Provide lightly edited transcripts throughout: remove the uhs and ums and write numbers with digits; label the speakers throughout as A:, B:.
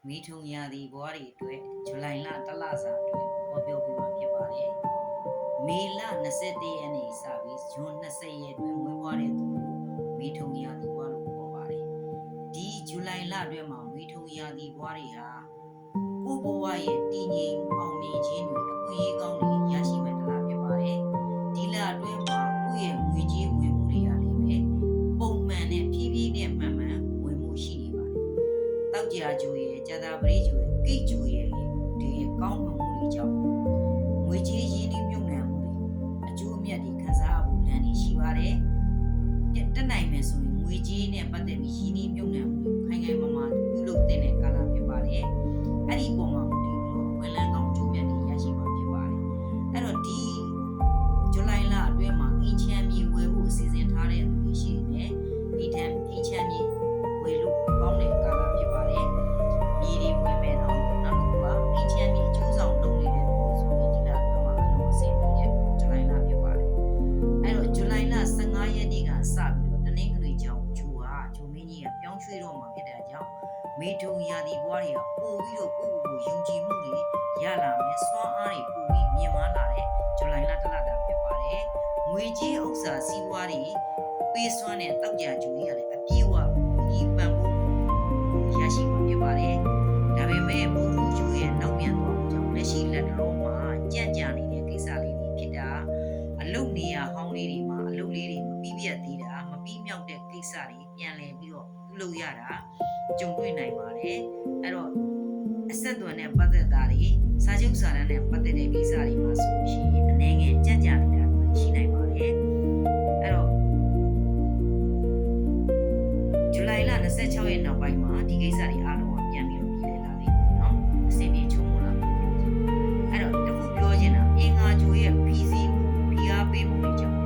A: မိထုံရာသီဘွားတွေအတွက်ဇူလိုင်လတလစာအတွက်ဟောပြောပေးမှာဖြစ်ပါတယ်။မေလ21ရက်နေ့စပြီးဇွန်20ရက်အတွင်းမွေးဖွားတဲ့သူကိုမိထုံရာသီဘွားလို့ခေါ်ပါတယ်။ဒီဇူလိုင်လအတွင်းမှာမိထုံရာသီဘွားတွေဟာကိုယ့်ဘဝရဲ့တည်ငြိမ်အောင်မြင်ခြင်းတွေအခွင့်အရေးကောင်းတွေရရှိမဲ့တလဖြစ်ပါတယ်။ဒီလအတွင်းမှာကိုယ့်ရဲ့ငွေကြေးဝင်မှုတွေကလည်းပဲပုံမှန်နဲ့ဖြည်းဖြည်းနဲ့မှန်မှန်ဝင်မှုရှိနေပါတယ်။တောက်ကြကျိုးရဲ့ကြာတာပရိကျိုးရဲ့ကိတ်ကျိုးရဲ့ဒီကောင်းမှုတွေကြောင့်ငွေကြေးရင်းနှီးမြှုပ်နှံမှုတွေအကျိုးအမြတ်တွေခံစားဖို့လမ်းတွေရှိပါတယ်။တက်နိုင်မယ်ဆိုရင်ငွေကြေးနဲ့ပတ်သက်ပြီးရင်းနှီးမြှုပ်နှံမှုတွေခိုင်ခိုင်မာမာပြုလုပ်တဲ့ကာလဖြစ်ပါတယ်။အဲ့ဒီပုံမှာမူတည်ပြီးတော့ဝန်လန်းကောင်းအကျိုးအမြတ်တွေရရှိမှာဖြစ်ပါတယ်။အဲ့တော့ဒီဇူလိုင်လအတွင်းမှာအင်ချမ်းမြေဝယ်ဖို့အစီအစဉ်ထားတဲ့သူတွေရှိနေတယ်။အင်ချမ်းမြေဝယ်လို့ကောင်းတဲ့ကာလဖြစ်ပါတယ်။မြေတွေဝယ်မယ်နော်။နောက်တစ်ခုကအင်ချမ်းမြေအကျိုးဆောင်လုပ်နေတဲ့သူတွေဆိုရင်ဒီလအတွင်းမှာအလုံးအစင်နေတဲ့ဇူလိုင်လဖြစ်ပါတယ်။အဲ့တော့ဇူလိုင်လ15ရက်နေ့ကစပြီးတော့တနင်္ဂနွေကြောင့်ဂျိုမင်းကြီးကပြောင်းရွှေ့တော့မှာဖြစ်တဲ့ကြောင့်မေထုံရာသီဘွားတွေကပို့ပြီးတော့ကိုယ့်ကိုယ်ယုံကြည်မှုတွေရလာမယ်စွမ်းအားတွေပို့ပြီးမြင့်မားလာတဲ့ဇူလိုင်လတလတာဖြစ်ပါတယ်။ငွေကြေးဥစ္စာစီးပွားတွေပေးစွမ်းတဲ့တောက်ကြကျူကြီးကလည်းအပြည့်အဝဒီပံ့ပိုးရရှိမှာဖြစ်ပါတယ်။ဒါပေမဲ့ဘုံလူကျူရဲ့နောက်ပြန်သွားမှုကြောင့်လက်ရှိလက်တော်မှာကြံ့ကြာနေတဲ့ကိစ္စလေးတွေဖြစ်တာအလုပ်နေရဟောင်းလေးတွေမှာအလုပ်လေးတွေမပြီးပြတ်သေးတာမပြီးမြောက်တဲ့ကိစ္စတွေပြန်လည်ပြီးတော့ပြုလုပ်ရတာကြုံတွေ့နိုင်ပါတယ်အဲ့တော့အဆက်အသွယ်နဲ့ပတ်သက်တာတွေစာချုပ်စာတမ်းနဲ့ပတ်သက်တဲ့ကိစ္စတွေမှာဆိုလို့ရှိရင်အနေငယ်ကြံ့ကြာနေတာရှိနိုင်ပါတယ်အဲ့တော့ဇူလိုင်လ26ရက်နောက်ပိုင်းမှာဒီကိစ္စတွေအားလုံးကပြန်ပြီးတော့ပြည်လည်လာလိမ့်မယ်နော်အစီအပြေချုံလာပြီအဲ့တော့တခုပြောချင်တာအင်္ဂါဂျိုရဲ့ဖီစီမှုဖိအားပေးမှုတွေကြောင့်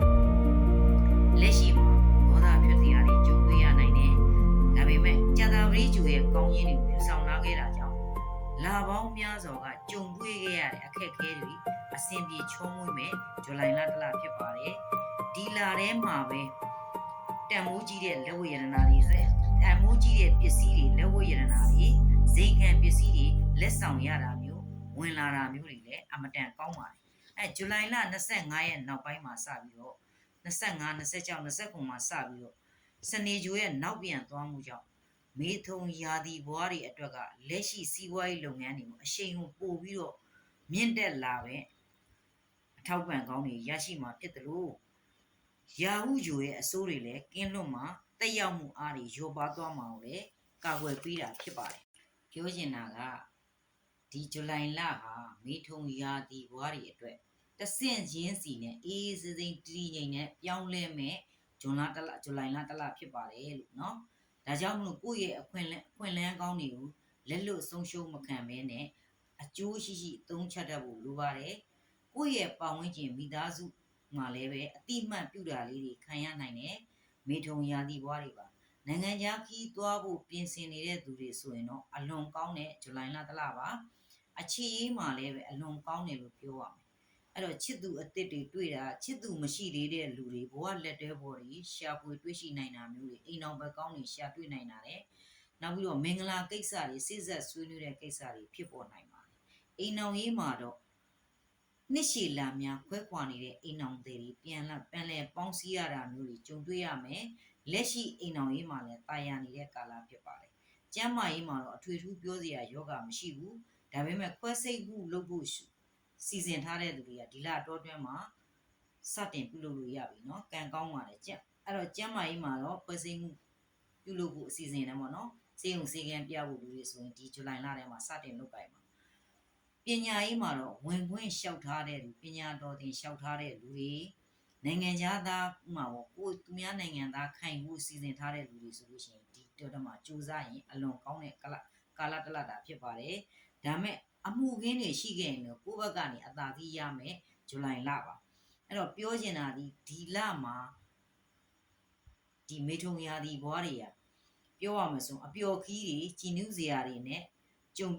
A: လက်ရှိမှာဒေါသဖြစ်စရာတွေကြုံတွေ့ရနိုင်တယ်ဒါပေမဲ့ကြာတာပရိကျိုရဲ့ကောင်းခြင်းတွေကိုဆောင်လာခဲ့တာကြောင့်လာပေါင်းများစွာကကြုံတွေ့ခဲ့ရတဲ့အခက်အခဲတွေအဆင်ပြေချုံးမွေးမဲ့ဇူလိုင်လတလဖြစ်ပါတယ်ဒီလထဲမှာပဲတန်မိုးကြီးတဲ့လက်ဝတ်ရတနာတွေတန်မိုးကြီးတဲ့ပစ္စည်းတွေလက်ဝတ်ရတနာတွေဇိမ်ခံပစ္စည်းတွေလက်ဆောင်ရတာမျိုးဝင်လာတာမျိုးတွေလည်းအမတန်ကောင်းပါတယ်အဲဇူလိုင်လ25ရက်နောက်ပိုင်းမှာစပြီးတော့25 26 29မှာစပြီးတော့စနေဂျိုရဲ့နောက်ပြန်သွားမှုကြောင့်မေထုံရာသီဘွားတွေအတွက်ကလက်ရှိစီးပွားရေးလုပ်ငန်းတွေမှာအရှိန်ကိုပို့ပြီးတော့မြင့်တက်လာပဲအထောက်ပံ့ကောင်းတွေရရှိမှာဖြစ်တယ်လို့ရာဟုဂျိုရဲ့အစိုးတွေလည်းကင်းလွတ်မှာတက်ရောက်မှုအားတွေရောပါသွားမှာကိုလည်းကာကွယ်ပေးတာဖြစ်ပါတယ်ပြောချင်တာကဒီဇူလိုင်လဟာမေထုံရာသီဘွားတွေအတွက်တဆင့်ချင်းစီနဲ့အေးစစိမ့်တည်ငြိမ်နဲ့ပြောင်းလဲမဲ့ဇူလိုင်လတလဖြစ်ပါတယ်လို့เนาะဒါကြောင့်မလို့ကိုယ့်ရဲ့အခွင့်အလမ်းကောင်းတွေကိုလက်လွတ်ဆုံးရှုံးမခံဘဲနဲ့အကျိုးရှိရှိအသုံးချတတ်ဖို့လိုပါတယ်ကိုယ့်ရဲ့ပတ်ဝန်းကျင်မိသားစုမှာလည်းပဲအတိမတ်ပြုတာလေးတွေခံရနိုင်တယ်မေထုံရာသီဘွားတွေပါနိုင်ငံခြားခီးသွားဖို့ပြင်ဆင်နေတဲ့သူတွေဆိုရင်တော့အလွန်ကောင်းတဲ့ဇူလိုင်လတလပါအခြေရေးမှာလည်းပဲအလွန်ကောင်းတယ်လို့ပြောရမယ်အဲ့တော့ချစ်သူအစ်စ်တွေတွေ့တာချစ်သူမရှိသေးတဲ့လူတွေဘဝလက်တွဲပေါ်တွေရှာဖွေတွေ့ရှိနိုင်တာမျိုးတွေအိမ်အောင်ဘက်ကောင်းတွေရှာတွေ့နိုင်တာတဲ့နောက်ပြီးတော့မင်္ဂလာကိစ္စတွေစိစက်ဆွေးနွေးတဲ့ကိစ္စတွေဖြစ်ပေါ်နိုင်ပါတယ်အိမ်အောင်ရေးမှာတော့နှစ်ရှည်လများခွဲခွာနေတဲ့အိမ်အောင်တွေပြန်လဲပေါင်းစည်းရတာမျိုးတွေကြုံတွေ့ရမယ်လက်ရှိအိမ်အောင်ရေးမှာလည်းတာယာနေတဲ့ကာလဖြစ်ပါတယ်ကျမ်းမာရေးမှာတော့အထွေထူးပြောစရာယောဂမရှိဘူးဒါပေမဲ့ခွဲစိတ်မှုလုပ်ဖို့စီစဉ်ထားတဲ့သူတွေကဒီလတောတွင်းမှာစတင်ပြုလုပ်လို့ရပြီเนาะကံကောင်းပါတယ်အဲ့တော့ကျမ်းမာရေးမှာတော့ခွဲစိတ်မှုပြုလုပ်ဖို့အစီအစဉ်နဲ့ပေါ့နော်စေုံစေကံပြဖို့လူတွေဆိုရင်ဒီဇူလိုင်လထဲမှာစတင်လုပ်ကြပါပညာရေးမှာတော့ဝင်ခွင့်လျှောက်ထားတဲ့လူပညာတော်သင်လျှောက်ထားတဲ့လူတွေနိုင်ငံသားမှာပေါ့ကိုသူများနိုင်ငံသားခိုင်ဖို့စီစဉ်ထားတဲ့လူတွေဆိုလို့ရှိရင်ဒီတော်မှာစူးစမ်းရင်အလွန်ကောင်းတဲ့ကာလတလတာဖြစ်ပါတယ်ဒါမဲ့အမှုခင်းတွေရှိခဲ့ရင်တော့ကိုယ့်ဘက်ကနေအသာစီးရမယ်ဇူလိုင်လပါအဲ့တော့ပြောချင်တာဒီလမှာဒီမေထုံရာသီဘွားတွေကပြောရမယ်ဆိုအပျော်ခီးတွေကြည်နူးစရာတွေနဲ့ကြုံ